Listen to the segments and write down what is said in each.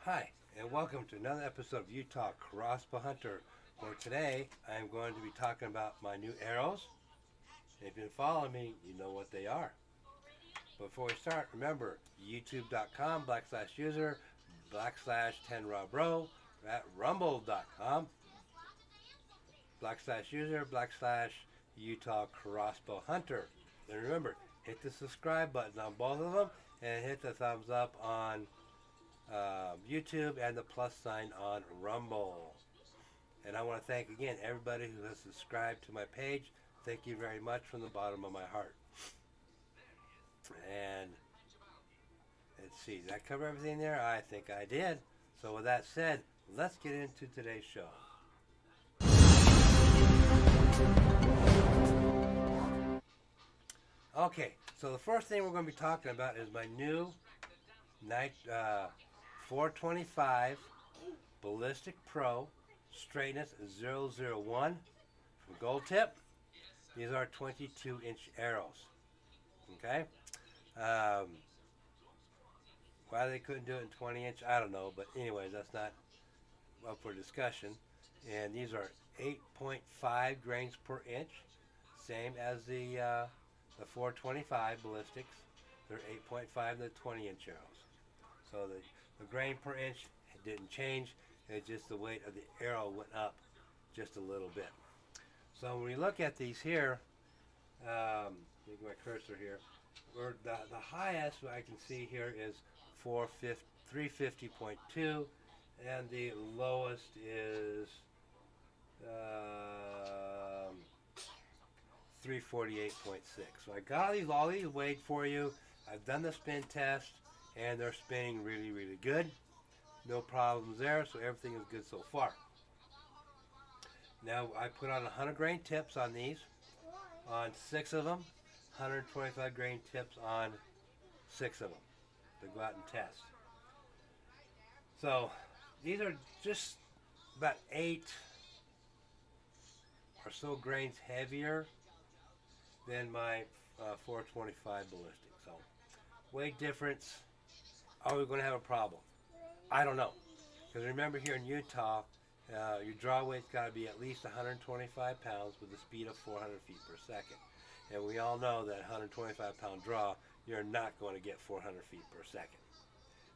Hi, and welcome to another episode of Utah Crossbow Hunter, where today I am going to be talking about my new arrows. And if you've been following me, you know what they are. Before we start, remember, youtube.com/user 10RawBro, at rumble.com /user /Utah Crossbow Hunter. And remember, hit the subscribe button on both of them and hit the thumbs up on YouTube and the plus sign on Rumble. And I want to thank again everybody who has subscribed to my page. Thank you very much from the bottom of my heart. And let's see, did I cover everything there? I think I did. So with that said, let's get into today's show. Okay, so the first thing we're going to be talking about is my new 425 Ballistic Pro Straightness 001 from Gold Tip. These are 22-inch arrows. Okay? Why they couldn't do it in 20-inch, I don't know. But anyways, that's not up for discussion. And these are 8.5 grains per inch, same as the 425 ballistics. They're 8.5 to 20-inch arrows. So the grain per inch didn't change. It's just the weight of the arrow went up just a little bit. So when we look at these here, make my cursor here. The highest I can see here is 350.2, and the lowest is 348.6. So I got all these weighed for you. I've done the spin test, and they're spinning really, really good. No problems there, so everything is good so far. Now I put on 100 grain tips on these, on 6 of them, 125 grain tips on 6 of them to go out and test. So these are just about 8 or so grains heavier than my 425 ballistic. So weight difference, are we going to have a problem? I don't know. Because remember, here in Utah, your draw weight's got to be at least 125 pounds with a speed of 400 feet per second. And we all know that 125 pound draw, you're not going to get 400 feet per second.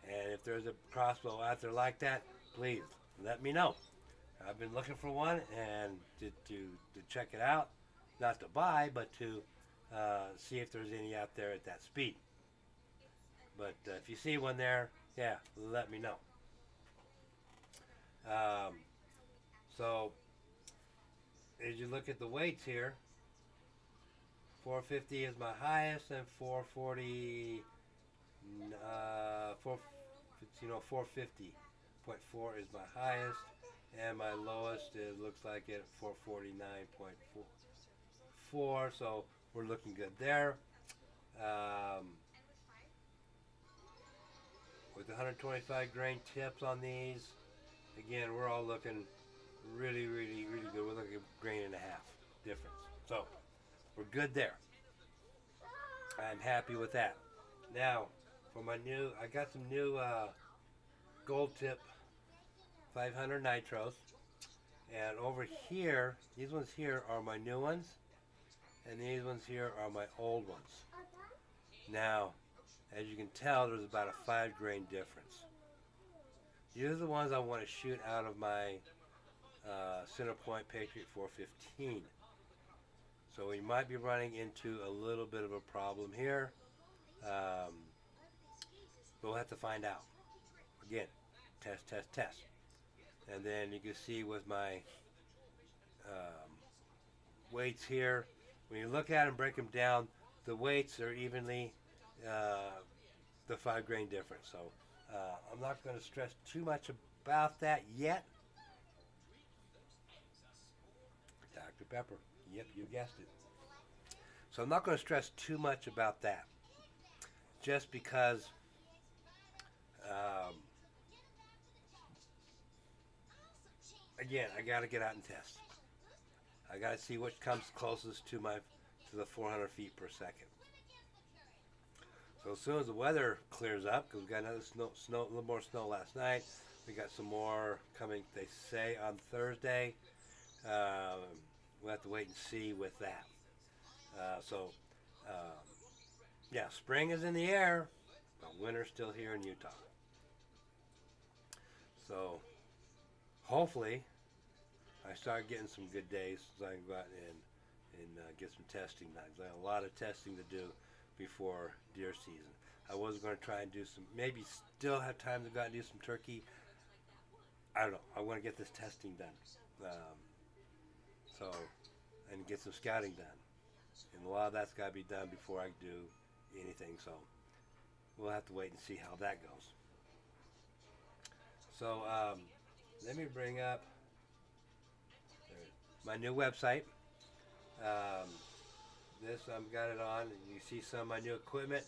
And if there's a crossbow out there like that, please let me know. I've been looking for one and to check it out. Not to buy, but to see if there's any out there at that speed. But if you see one there, yeah, let me know. So as you look at the weights here, 450 is my highest, and 440, 450.4 is my highest, and my lowest looks like it 449.4. So we're looking good there. With 125 grain tips on these, again, we're all looking really, really, really good. We're looking at a grain and a half difference. So we're good there. I'm happy with that. Now, for my new, I got some new Gold Tip 500 nitros. And over here, these ones here are my new ones. And these ones here are my old ones. Now, as you can tell, there's about a 5 grain difference. These are the ones I want to shoot out of my Centerpoint Patriot 415. So we might be running into a little bit of a problem here. But we'll have to find out. Again, test, test, test. And then you can see with my weights here, when you look at them, break them down, the weights are evenly the 5 grain difference. So I'm not going to stress too much about that yet. Dr. Pepper. Yep, you guessed it. So I'm not going to stress too much about that. Just because again, I got to get out and test. I got to see which comes closest to the 400 feet per second. So as soon as the weather clears up, because we got another a little more snow last night. We got some more coming, they say, on Thursday. We'll have to wait and see with that. Um, yeah, spring is in the air, but winter's still here in Utah. So hopefully I start getting some good days so I can go out and get some testing done. I have a lot of testing to do before deer season. I was going to try and do some, maybe still have time to go out and do some turkey. I don't know. I want to get this testing done. And get some scouting done. And a lot of that's got to be done before I do anything. So we'll have to wait and see how that goes. So let me bring up my new website. This I've got it on. You see some of my new equipment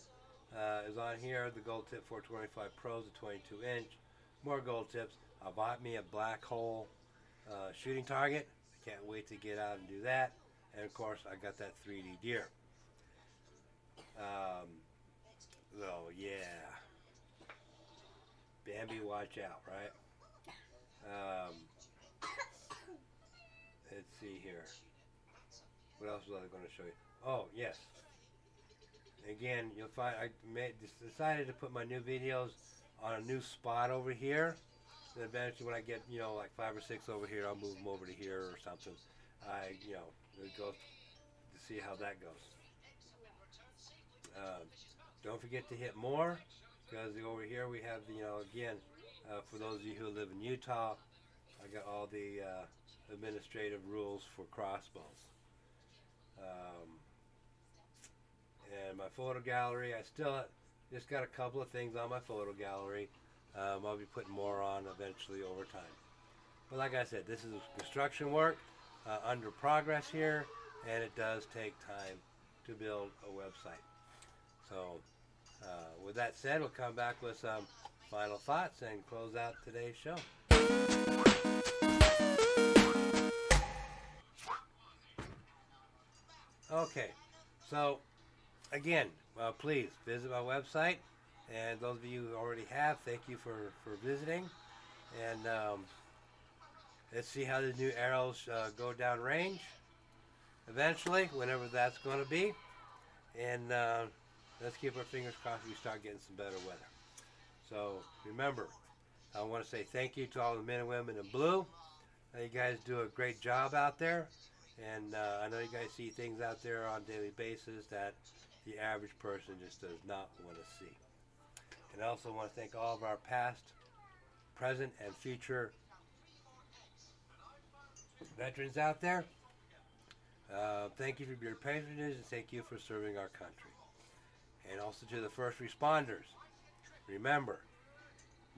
is on here. The Gold Tip 425 Pros, the 22-inch. More gold tips. I bought me a black hole shooting target. I can't wait to get out and do that. And of course, I got that 3D deer. So yeah, Bambi, watch out, right? Let's see here. What else was I going to show you? Oh yes. Again, you'll find I decided to put my new videos on a new spot over here. Then eventually, when I get like 5 or 6 over here, I'll move them over to here or something. Go to see how that goes. Don't forget to hit more, because over here we have again, for those of you who live in Utah, I got all the administrative rules for crossbows. And my photo gallery, I still just got a couple of things on my photo gallery. I'll be putting more on eventually over time. But like I said, this is construction work under progress here, and it does take time to build a website. So with that said, we'll come back with some final thoughts and close out today's show. Okay, so again, please visit my website, and those of you who already have, thank you for visiting. And let's see how the new arrows go down range eventually, whenever that's going to be. And let's keep our fingers crossed we start getting some better weather. So remember, I want to say thank you to all the men and women in blue. You guys do a great job out there. And I know you guys see things out there on a daily basis that the average person just does not want to see. And I also want to thank all of our past, present, and future veterans out there. Thank you for your patronage, and thank you for serving our country. And also to the first responders. Remember,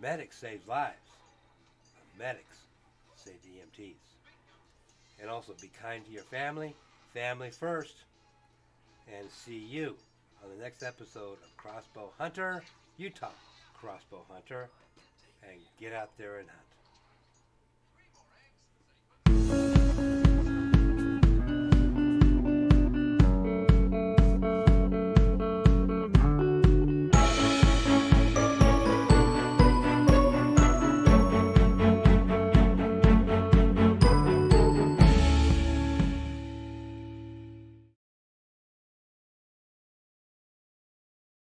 medics save lives. Medics save the EMTs. And also be kind to your family. Family first. And see you on the next episode of Crossbow Hunter, Utah Crossbow Hunter. And get out there and hunt.